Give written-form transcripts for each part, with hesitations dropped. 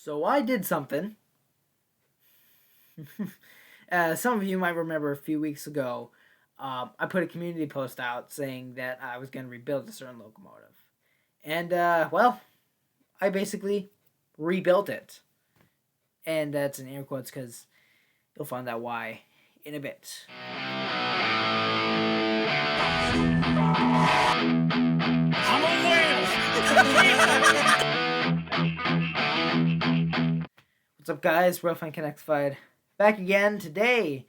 So I did something. Some of you might remember a few weeks ago, I put a community post out saying that I was going to rebuild a certain locomotive. And, well, I basically rebuilt it. And that's in air quotes because you'll find out why in a bit. I'm a whale! What's up, guys? Burlington Knexified. Back again. Today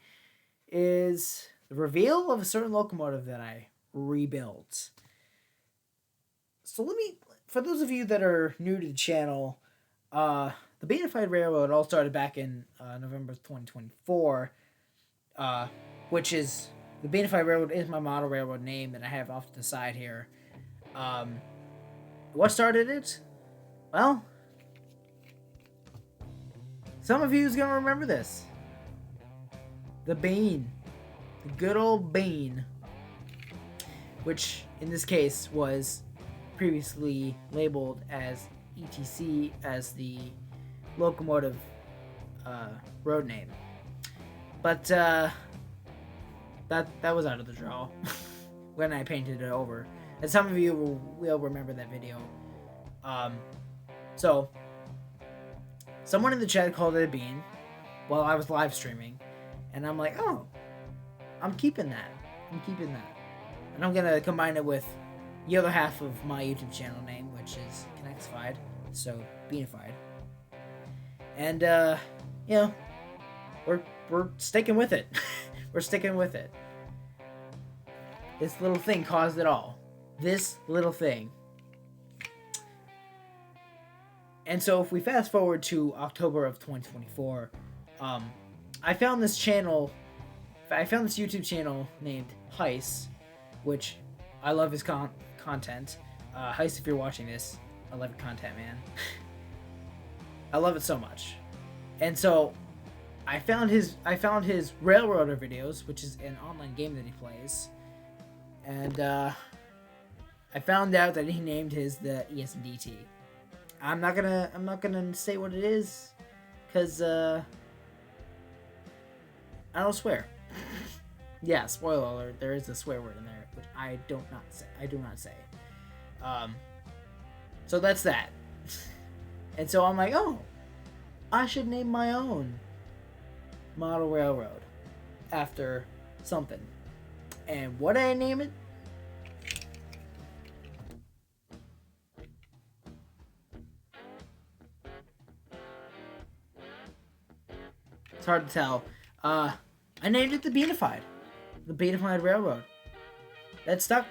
is the reveal of a certain locomotive that I rebuilt. So for those of you that are new to the channel, the Knexified Railroad all started back in November 2024, which is, the Knexified Railroad is my model railroad name that I have off to the side here. What started it? Well, some of you is going to remember this. The Bean. The good old Bean. Which, in this case, was previously labeled as ETC as the locomotive road name. But that was out of the draw when I painted it over. And some of you will remember that video. So, someone in the chat called it a bean while I was live streaming. And I'm like, oh, I'm keeping that. And I'm going to combine it with the other half of my YouTube channel name, which is Knexified, so Beanified. And, we're sticking with it. We're sticking with it. This little thing caused it all. This little thing. And so if we fast forward to October of 2024, I found this YouTube channel named Heist, which I love his content. Heist, if you're watching this, I love your content, man. I love it so much. And so I found his Railroader videos, which is an online game that he plays. And I found out that he named his the ES&DT. I'm not gonna say what it is, cause I don't swear. Yeah, spoiler alert, there is a swear word in there, which I do not say. So that's that. And so I'm like, oh, I should name my own model railroad after something. And what did I name it? It's hard to tell. I named it the Beanified. The Beanified Railroad. That stuck.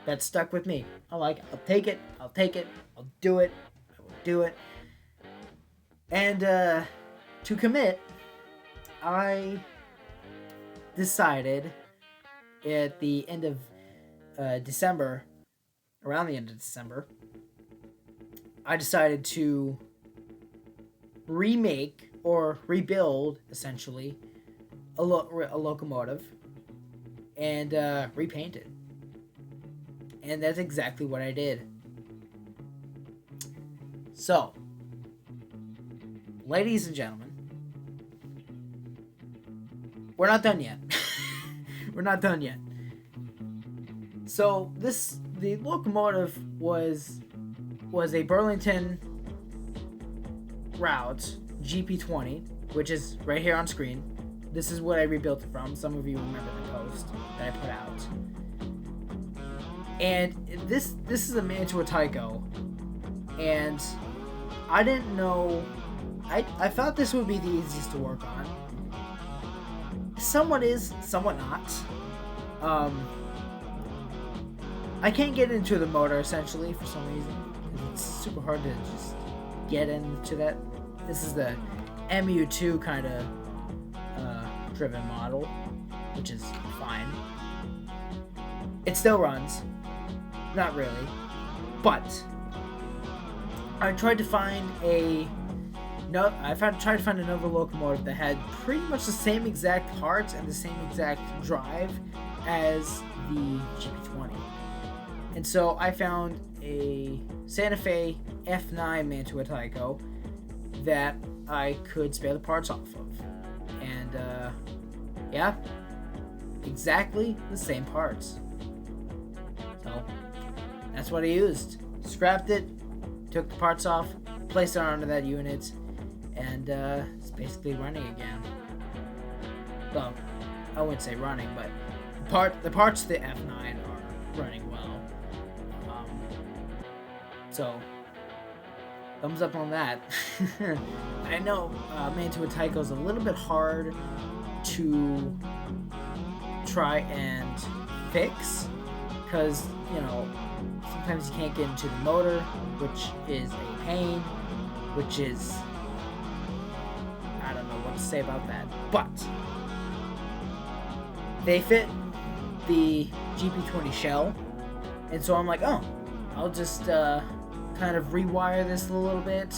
That stuck with me. I'll take it. I'll do it. I will do it. And to commit, I decided at the end of December, around the end of December, I decided to remake or rebuild, essentially, a locomotive and repaint it. And that's exactly what I did. So, ladies and gentlemen, we're not done yet. We're not done yet. So, the locomotive was a Burlington route, GP20, which is right here on screen. This is what I rebuilt it from. Some of you remember the post that I put out. And this is a Mantua Tycho. And I didn't know... I thought this would be the easiest to work on. Somewhat is, somewhat not. I can't get into the motor, essentially, for some reason. It's super hard to just get into that. This is the MU2 kind of driven model, which is fine. It still runs. Not really. But I tried to find another locomotive that had pretty much the same exact parts and the same exact drive as the GP20. And so I found a Santa Fe F9 Mantua Tycho that I could spare the parts off of. And yeah, exactly the same parts. So that's what I used. Scrapped it, took the parts off, placed it onto that unit, and it's basically running again. Well, I wouldn't say running, but the parts of the F9 are running well. So thumbs up on that. I know Mantua Tycho is a little bit hard to try and fix because, you know, sometimes you can't get into the motor, which is a pain, which is, I don't know what to say about that, but they fit the GP20 shell, and so I'm like, oh, I'll just kind of rewire this a little bit,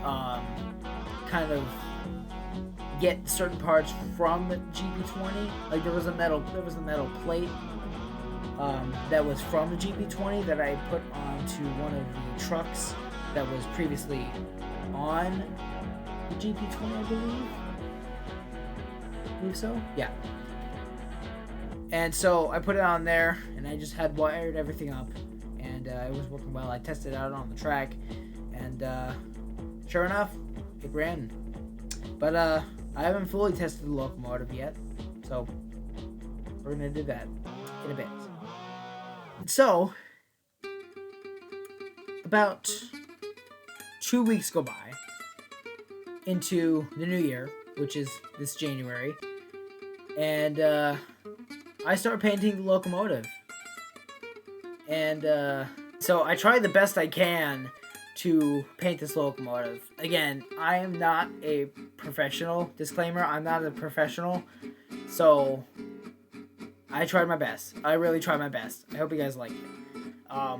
kind of get certain parts from the GP20. Like there was a metal plate that was from the GP20 that I put onto one of the trucks that was previously on the GP20, I believe so. Yeah. And so I put it on there, and I just had wired everything up, and it was working well. I tested it out on the track, and sure enough, it ran. But I haven't fully tested the locomotive yet, so we're gonna do that in a bit. So about 2 weeks go by into the new year, which is this January, and I start painting the locomotive. And so I try the best I can to paint this locomotive. Again, I am not a professional. Disclaimer, I'm not a professional. So I tried my best. I really tried my best. I hope you guys like it. I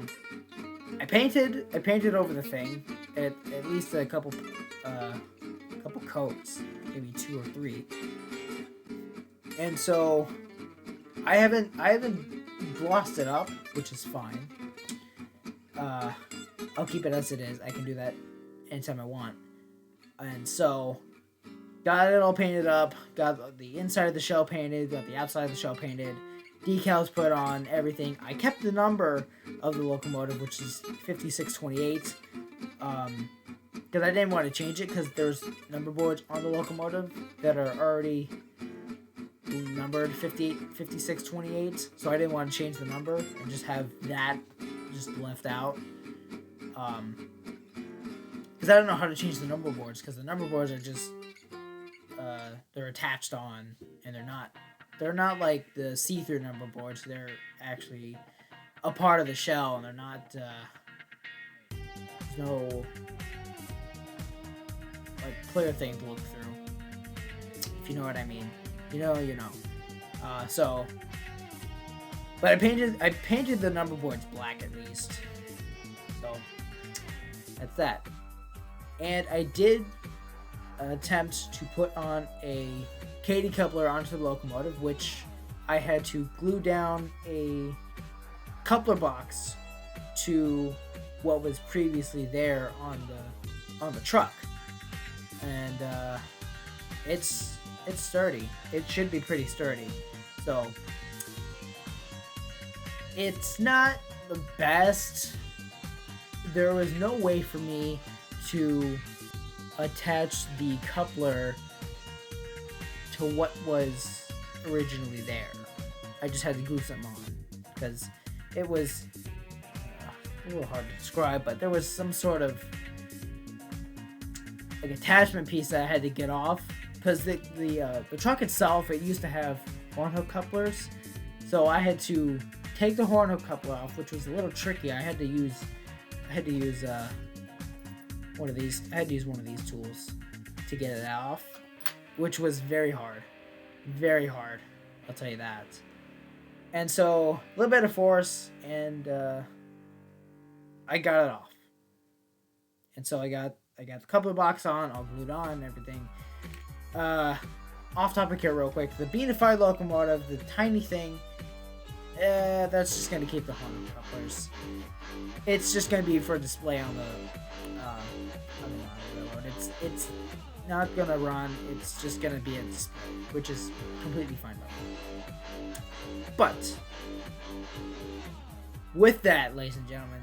painted over the thing at least a couple coats, maybe 2 or 3. And so I haven't glossed it up, which is fine. I'll keep it as it is. I can do that anytime I want. And so got it all painted up, got the inside of the shell painted, got the outside of the shell painted, decals put on, everything. I kept the number of the locomotive, which is 5628, because I didn't want to change it because there's number boards on the locomotive that are already numbered 5628, so I didn't want to change the number and just have that just left out, because I don't know how to change the number boards, because the number boards are just they're attached on, and they're not like the see-through number boards. They're actually a part of the shell, and they're not there's no like clear thing to look through, if you know what I mean. You know. But I painted the number boards black at least. So that's that. And I did attempt to put on a Katy coupler onto the locomotive, which I had to glue down a coupler box to what was previously there on the truck. And it's sturdy. It should be pretty sturdy. So it's not the best. There was no way for me to attach the coupler to what was originally there. I just had to glue something on because it was a little hard to describe, but there was some sort of like attachment piece that I had to get off. Because the truck itself, it used to have horn hook couplers, so I had to take the horn hook coupler off, which was a little tricky. I had to use one of these. I had to use one of these tools to get it off, which was very hard. I'll tell you that. And so a little bit of force, and I got it off. And so I got the coupler box on, all glued on, and everything. Off topic here real quick. The Knexified locomotive, the tiny thing, that's just going to keep the horn couplers. It's just going to be for display on the railroad. it's not gonna run. It's just gonna be a display, which is completely fine by me. But with that, ladies and gentlemen,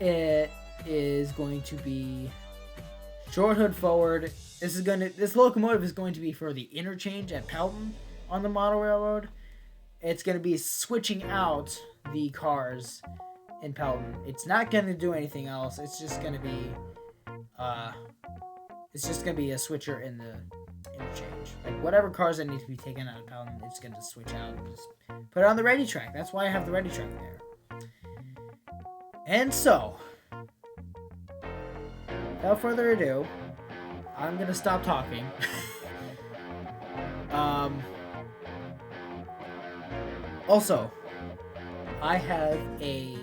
it is going to be short hood forward. This locomotive is going to be for the interchange at Pelton on the model railroad. It's going to be switching out the cars in Pelton. It's not going to do anything else. It's just going to be a switcher in the interchange. Like whatever cars that need to be taken out of Pelton, it's going to switch out and just put it on the ready track. That's why I have the ready track there. And so, without further ado, I'm going to stop talking. Also, I have a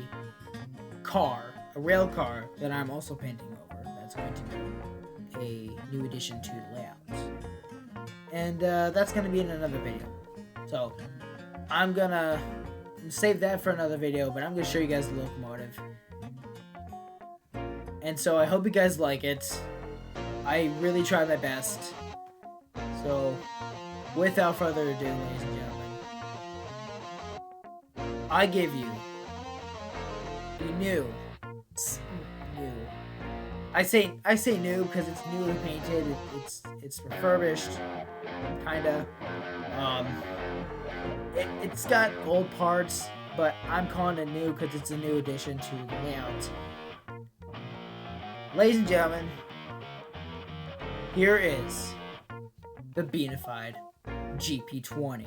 rail car that I'm also painting over. That's going to be a new addition to the layout. And that's going to be in another video. So, I'm going to save that for another video, but I'm going to show you guys the locomotive. And so, I hope you guys like it. I really tried my best. So, without further ado, ladies and gentlemen, I give you the new. I say new because it's newly painted. It's refurbished, kinda. It's got old parts, but I'm calling it new because it's a new addition to the layout. Ladies and gentlemen, here is the Knexified GP20.